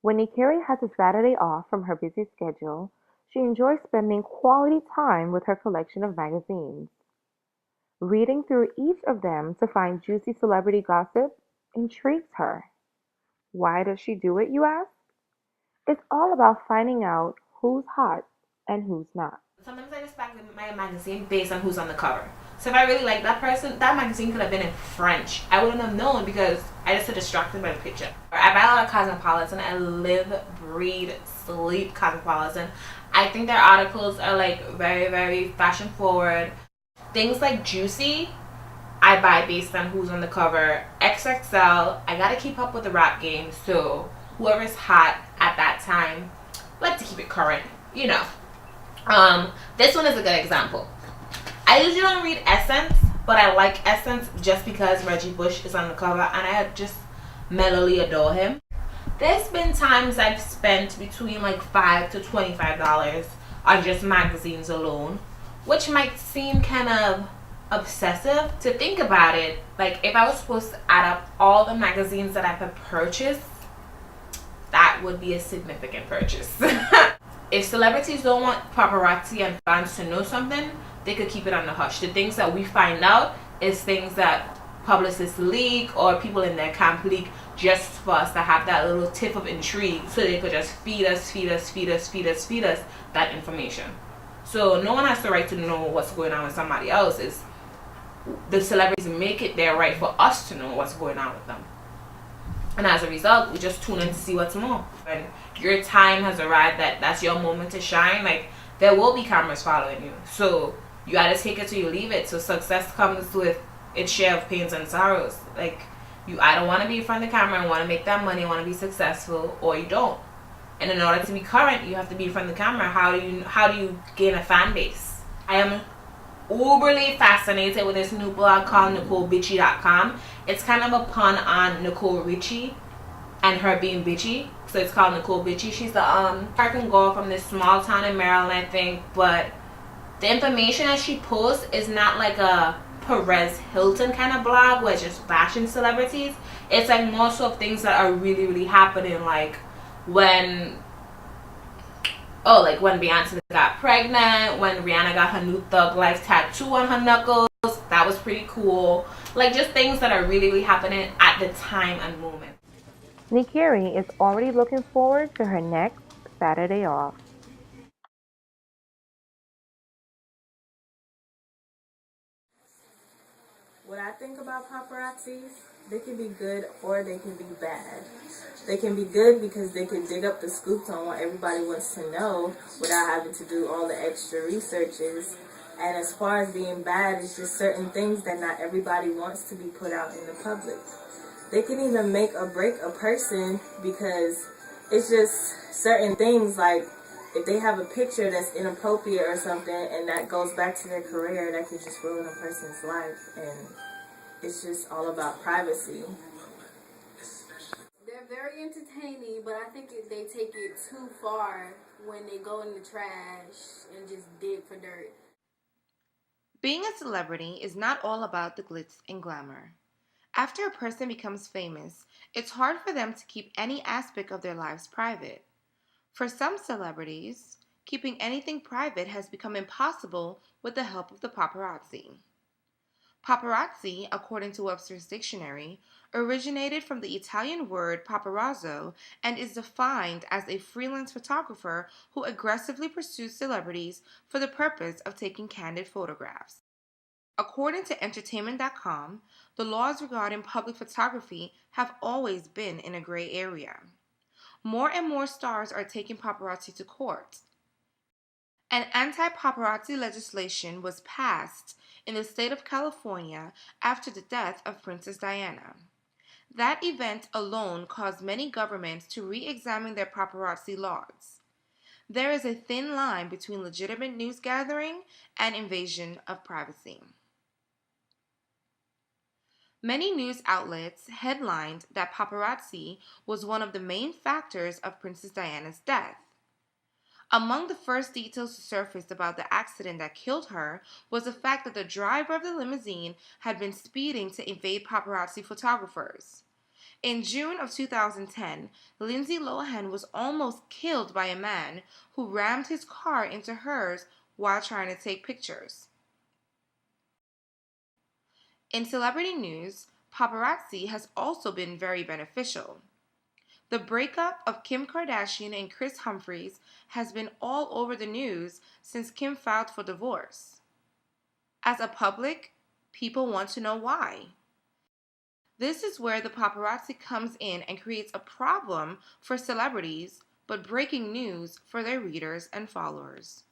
When Nykeri has a Saturday off from her busy schedule, she enjoys spending quality time with her collection of magazines. Reading through each of them to find juicy celebrity gossip intrigues her. Why does she do it, you ask? It's all about finding out who's hot and who's not. Sometimes I just back my magazine based on who's on the cover. So if I really like that person, that magazine could have been in French. I wouldn't have known because I just get distracted by the picture. I buy a lot of Cosmopolitan. I live, breathe, sleep Cosmopolitan. I think their articles are like very, very fashion forward. Things like Juicy, I buy based on who's on the cover. XXL, I gotta keep up with the rap game, so whoever's hot at that time, like to keep it current, you know. This one is a good example. I usually don't read Essence, but I like Essence just because Reggie Bush is on the cover and I just mellowly adore him. There's been times I've spent between like $5 to $25 on just magazines alone, which might seem kind of obsessive to think about it. Like if I was supposed to add up all the magazines that I've purchased, that would be a significant purchase. If celebrities don't want paparazzi and fans to know something, they could keep it on the hush. The things that we find out is things that publicists leak or people in their camp leak just for us to have that little tip of intrigue so they could just feed us that information. So no one has the right to know what's going on with somebody else. It's the celebrities make it their right for us to know what's going on with them. And as a result, we just tune in to see what's more. When your time has arrived, that's your moment to shine, like there will be cameras following you. So you gotta take it till you leave it. So success comes with its share of pains and sorrows. Like you either want to be in front of the camera and want to make that money, want to be successful, or you don't. And in order to be current, you have to be in front of the camera. How do you gain a fan base? I am uberly fascinated with this new blog called NicoleBitchy.com. It's kind of a pun on Nicole Richie and her being bitchy. So it's called Nicole Bitchy. She's the American girl from this small town in Maryland, I think. But the information that she posts is not like a Perez Hilton kind of blog where it's just fashion celebrities. It's like more so of things that are really, really happening, like when Beyonce got pregnant, when Rihanna got her new Thug Life tattoo on her knuckles. That was pretty cool. Like just things that are really, really happening at the time and moment. Nykeri is already looking forward to her next Saturday off. What I think about paparazzis, they can be good or they can be bad. They can be good because they can dig up the scoops on what everybody wants to know without having to do all the extra researches. And as far as being bad, it's just certain things that not everybody wants to be put out in the public. They can even make or break a person because it's just certain things, like if they have a picture that's inappropriate or something and that goes back to their career, that could just ruin a person's life. And it's just all about privacy. They're very entertaining, but I think they take it too far when they go in the trash and just dig for dirt. Being a celebrity is not all about the glitz and glamour. After a person becomes famous, it's hard for them to keep any aspect of their lives private. For some celebrities, keeping anything private has become impossible with the help of the paparazzi. Paparazzi, according to Webster's dictionary, originated from the Italian word paparazzo and is defined as a freelance photographer who aggressively pursues celebrities for the purpose of taking candid photographs. According to Entertainment.com, the laws regarding public photography have always been in a gray area. More and more stars are taking paparazzi to court. An anti-paparazzi legislation was passed in the state of California after the death of Princess Diana. That event alone caused many governments to re-examine their paparazzi laws. There is a thin line between legitimate news gathering and invasion of privacy. Many news outlets headlined that paparazzi was one of the main factors of Princess Diana's death. Among the first details to surface about the accident that killed her was the fact that the driver of the limousine had been speeding to evade paparazzi photographers. In June of 2010, Lindsay Lohan was almost killed by a man who rammed his car into hers while trying to take pictures. In celebrity news, paparazzi has also been very beneficial. The breakup of Kim Kardashian and Kris Humphries has been all over the news since Kim filed for divorce. As a public, people want to know why. This is where the paparazzi comes in and creates a problem for celebrities, but breaking news for their readers and followers.